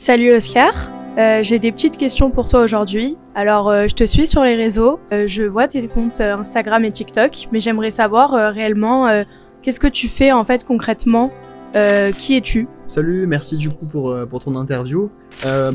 Salut Oscar, j'ai des petites questions pour toi aujourd'hui. Alors, je te suis sur les réseaux, je vois tes comptes Instagram et TikTok, mais j'aimerais savoir réellement qu'est-ce que tu fais en fait concrètement, qui es-tu? Salut, merci du coup pour ton interview.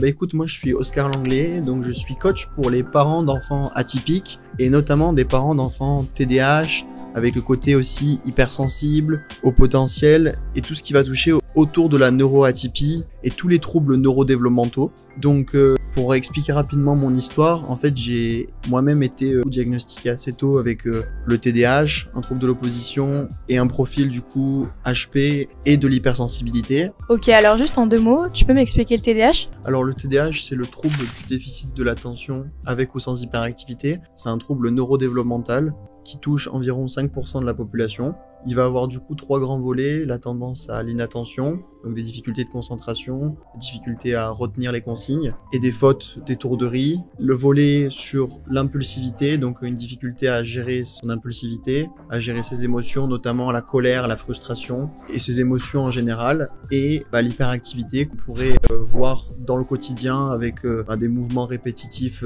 Écoute, moi je suis Oscar Langlais, donc je suis coach pour les parents d'enfants atypiques et notamment des parents d'enfants TDAH avec le côté aussi hypersensible, au potentiel et tout ce qui va toucher autour de la neuroatypie et tous les troubles neurodéveloppementaux. Donc pour expliquer rapidement mon histoire, en fait j'ai moi-même été diagnostiqué assez tôt avec le TDAH, un trouble de l'opposition et un profil du coup HP et de l'hypersensibilité. Ok, alors juste en 2 mots, tu peux m'expliquer le TDAH? Alors le TDAH, c'est le trouble du déficit de l'attention avec ou sans hyperactivité. C'est un trouble neurodéveloppemental qui touche environ 5% de la population. Il va avoir du coup 3 grands volets, la tendance à l'inattention, donc des difficultés de concentration, des difficultés à retenir les consignes, et des fautes d'étourderie. Le volet sur l'impulsivité, donc une difficulté à gérer son impulsivité, à gérer ses émotions, notamment la colère, la frustration, et ses émotions en général, et l'hyperactivité qu'on pourrait voir dans le quotidien avec des mouvements répétitifs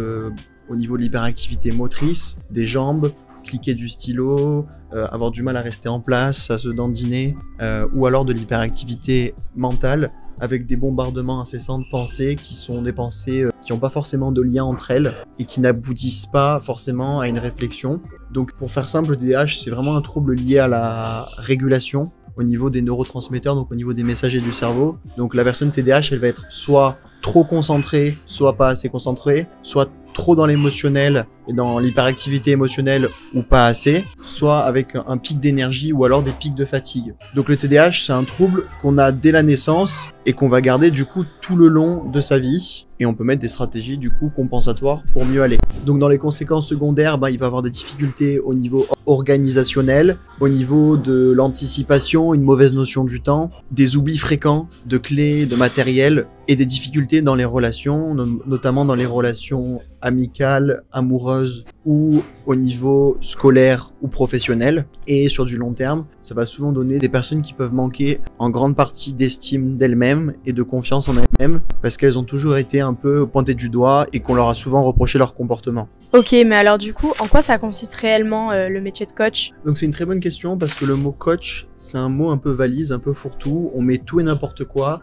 au niveau de l'hyperactivité motrice, des jambes, cliquer du stylo, avoir du mal à rester en place, à se dandiner, ou alors de l'hyperactivité mentale avec des bombardements incessants de pensées qui sont des pensées qui n'ont pas forcément de lien entre elles et qui n'aboutissent pas forcément à une réflexion. Donc pour faire simple, le TDAH c'est vraiment un trouble lié à la régulation au niveau des neurotransmetteurs, donc au niveau des messagers du cerveau. Donc la personne TDAH elle va être soit trop concentrée, soit pas assez concentrée, soit trop dans l'émotionnel et dans l'hyperactivité émotionnelle ou pas assez, soit avec un pic d'énergie ou alors des pics de fatigue. Donc le TDAH, c'est un trouble qu'on a dès la naissance et qu'on va garder du coup tout le long de sa vie. Et on peut mettre des stratégies du coup compensatoires pour mieux aller. Donc dans les conséquences secondaires, il va avoir des difficultés au niveau organisationnel, au niveau de l'anticipation, une mauvaise notion du temps, des oublis fréquents de clés, de matériel et des difficultés dans les relations, notamment dans les relations amicales, amoureuses ou au niveau scolaire ou professionnel. Et sur du long terme, ça va souvent donner des personnes qui peuvent manquer en grande partie d'estime d'elles-mêmes et de confiance en elles-mêmes parce qu'elles ont toujours été un peu pointées du doigt et qu'on leur a souvent reproché leur comportement. Ok, mais alors du coup, en quoi ça consiste réellement le métier de coach? Donc c'est une très bonne question parce que le mot coach, c'est un mot un peu valise, un peu fourre-tout, on met tout et n'importe quoi.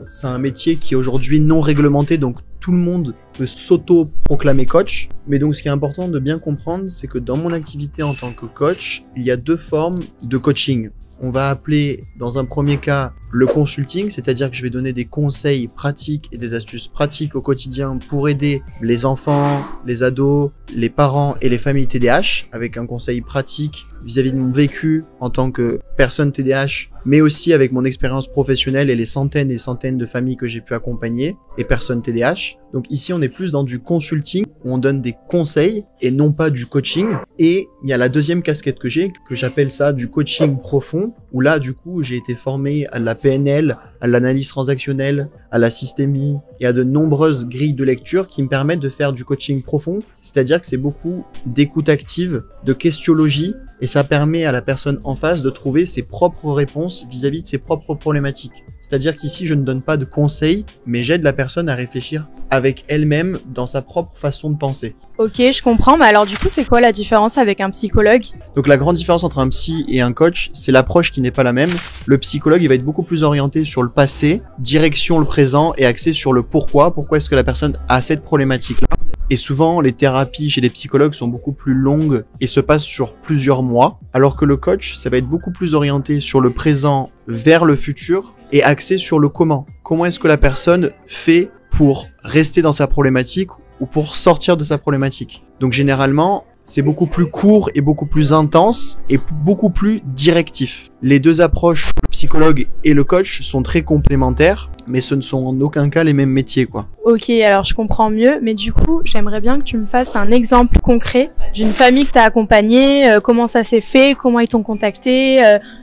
C'est un métier qui est aujourd'hui non réglementé, donc tout le monde peut s'auto-proclamer coach. Mais donc ce qui est important de bien comprendre, c'est que dans mon activité en tant que coach, il y a 2 formes de coaching. On va appeler dans un premier cas le consulting, c'est-à-dire que je vais donner des conseils pratiques et des astuces pratiques au quotidien pour aider les enfants, les ados, les parents et les familles TDAH avec un conseil pratique vis-à-vis de mon vécu en tant que personne TDAH, mais aussi avec mon expérience professionnelle et les centaines et centaines de familles que j'ai pu accompagner et personnes TDAH. Donc ici, on est plus dans du consulting où on donne des conseils et non pas du coaching. Et il y a la deuxième casquette que j'ai, que j'appelle ça du coaching profond, où là, du coup, j'ai été formé à la PNL, à l'analyse transactionnelle, à la systémie et à de nombreuses grilles de lecture qui me permettent de faire du coaching profond, c'est-à-dire que c'est beaucoup d'écoute active, de questionologie, et ça permet à la personne en face de trouver ses propres réponses vis-à-vis de ses propres problématiques. C'est-à-dire qu'ici, je ne donne pas de conseils, mais j'aide la personne à réfléchir avec elle-même dans sa propre façon de penser. Ok, je comprends, mais alors du coup, c'est quoi la différence avec un psychologue? Donc la grande différence entre un psy et un coach, c'est l'approche qui n'est pas la même. Le psychologue, il va être beaucoup plus orienté sur le passé, direction le présent et axé sur le pourquoi. Pourquoi est-ce que la personne a cette problématique-là? Et souvent, les thérapies chez les psychologues sont beaucoup plus longues et se passent sur plusieurs mois, alors que le coach, ça va être beaucoup plus orienté sur le présent vers le futur et axé sur le comment. Comment est-ce que la personne fait pour rester dans sa problématique ou pour sortir de sa problématique? Donc généralement, c'est beaucoup plus court et beaucoup plus intense et beaucoup plus directif. Les 2 approches, le psychologue et le coach, sont très complémentaires, mais ce ne sont en aucun cas les mêmes métiers, quoi. Ok, alors je comprends mieux, mais du coup, j'aimerais bien que tu me fasses un exemple concret d'une famille que tu as accompagnée, comment ça s'est fait, comment ils t'ont contacté,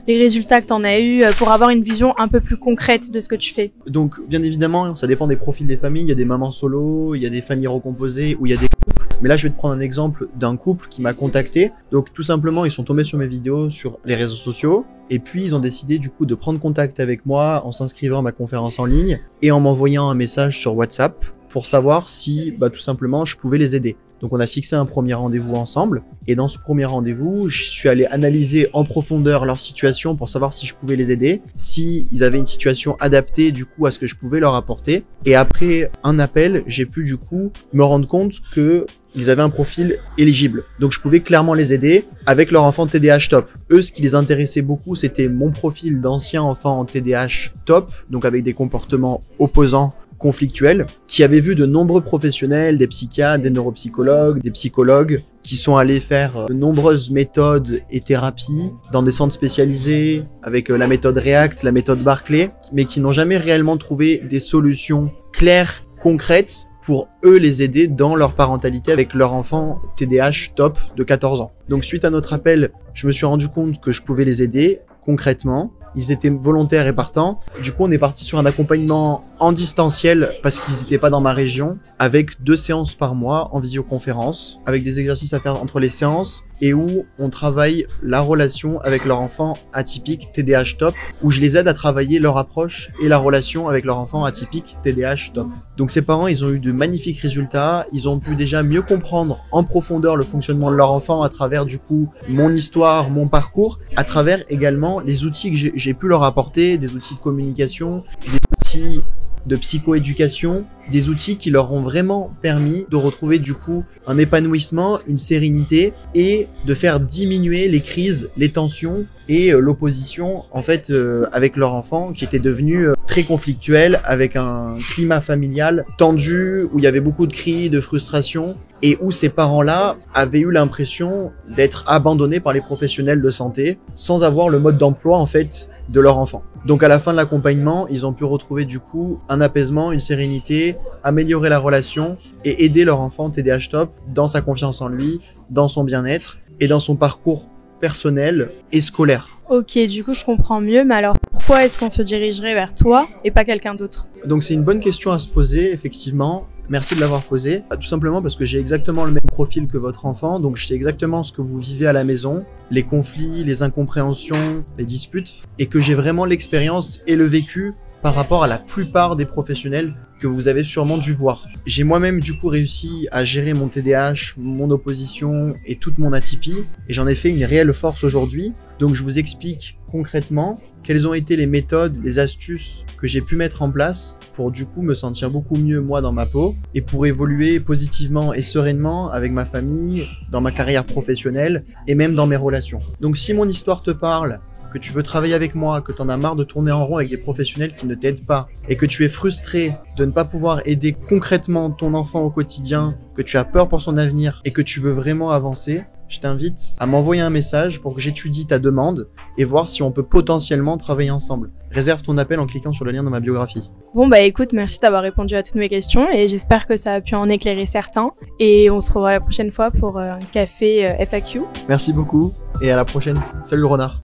les résultats que tu en as eu, pour avoir une vision un peu plus concrète de ce que tu fais. Donc, bien évidemment, ça dépend des profils des familles. Il y a des mamans solo, il y a des familles recomposées, ou il y a des couples. Mais là, je vais te prendre un exemple d'un couple qui m'a contacté. Donc, tout simplement, ils sont tombés sur mes vidéos sur les réseaux sociaux. Et puis, ils ont décidé du coup de prendre contact avec moi en s'inscrivant à ma conférence en ligne et en m'envoyant un message sur WhatsApp pour savoir si, tout simplement, je pouvais les aider. Donc on a fixé un premier rendez-vous ensemble et dans ce premier rendez-vous, je suis allé analyser en profondeur leur situation pour savoir si je pouvais les aider, si ils avaient une situation adaptée du coup à ce que je pouvais leur apporter. Et après un appel, j'ai pu du coup me rendre compte que ils avaient un profil éligible. Donc je pouvais clairement les aider avec leur enfant TDAH top. Eux, ce qui les intéressait beaucoup, c'était mon profil d'ancien enfant en TDAH top, donc avec des comportements opposants, conflictuels, qui avaient vu de nombreux professionnels, des psychiatres, des neuropsychologues, des psychologues, qui sont allés faire de nombreuses méthodes et thérapies dans des centres spécialisés, avec la méthode REACT, la méthode Barclay, mais qui n'ont jamais réellement trouvé des solutions claires, concrètes, pour eux les aider dans leur parentalité avec leur enfant TDAH top de 14 ans. Donc suite à notre appel, je me suis rendu compte que je pouvais les aider concrètement. Ils étaient volontaires et partants. Du coup, on est parti sur un accompagnement en distanciel parce qu'ils n'étaient pas dans ma région, avec 2 séances par mois en visioconférence, avec des exercices à faire entre les séances et où on travaille la relation avec leur enfant atypique TDAH top, où je les aide à travailler leur approche et la relation avec leur enfant atypique TDAH top. Donc ces parents, ils ont eu de magnifiques résultats. Ils ont pu déjà mieux comprendre en profondeur le fonctionnement de leur enfant à travers du coup mon histoire, mon parcours, à travers également les outils que j'ai pu leur apporter, des outils de communication, des outils de psychoéducation, des outils qui leur ont vraiment permis de retrouver du coup un épanouissement, une sérénité et de faire diminuer les crises, les tensions et l'opposition en fait avec leur enfant qui était devenu très conflictuel, avec un climat familial tendu où il y avait beaucoup de cris, de frustration et où ces parents-là avaient eu l'impression d'être abandonnés par les professionnels de santé sans avoir le mode d'emploi en fait de leur enfant. Donc à la fin de l'accompagnement, ils ont pu retrouver du coup un apaisement, une sérénité, améliorer la relation et aider leur enfant TDAH top dans sa confiance en lui, dans son bien-être et dans son parcours personnel et scolaire. Ok, du coup je comprends mieux, mais alors pourquoi est-ce qu'on se dirigerait vers toi et pas quelqu'un d'autre? Donc c'est une bonne question à se poser, effectivement. Merci de l'avoir posé. Tout simplement parce que j'ai exactement le même profil que votre enfant, donc je sais exactement ce que vous vivez à la maison, les conflits, les incompréhensions, les disputes, et que j'ai vraiment l'expérience et le vécu par rapport à la plupart des professionnels que vous avez sûrement dû voir. J'ai moi-même du coup réussi à gérer mon TDAH, mon opposition et toute mon atypie, et j'en ai fait une réelle force aujourd'hui. Donc je vous explique concrètement quelles ont été les méthodes, les astuces que j'ai pu mettre en place pour du coup me sentir beaucoup mieux moi dans ma peau et pour évoluer positivement et sereinement avec ma famille, dans ma carrière professionnelle et même dans mes relations. Donc si mon histoire te parle, que tu veux travailler avec moi, que tu en as marre de tourner en rond avec des professionnels qui ne t'aident pas et que tu es frustré de ne pas pouvoir aider concrètement ton enfant au quotidien, que tu as peur pour son avenir et que tu veux vraiment avancer, je t'invite à m'envoyer un message pour que j'étudie ta demande et voir si on peut potentiellement travailler ensemble. Réserve ton appel en cliquant sur le lien dans ma biographie. Bon bah écoute, merci d'avoir répondu à toutes mes questions et j'espère que ça a pu en éclairer certains. Et on se revoit la prochaine fois pour un café FAQ. Merci beaucoup et à la prochaine. Salut le renard.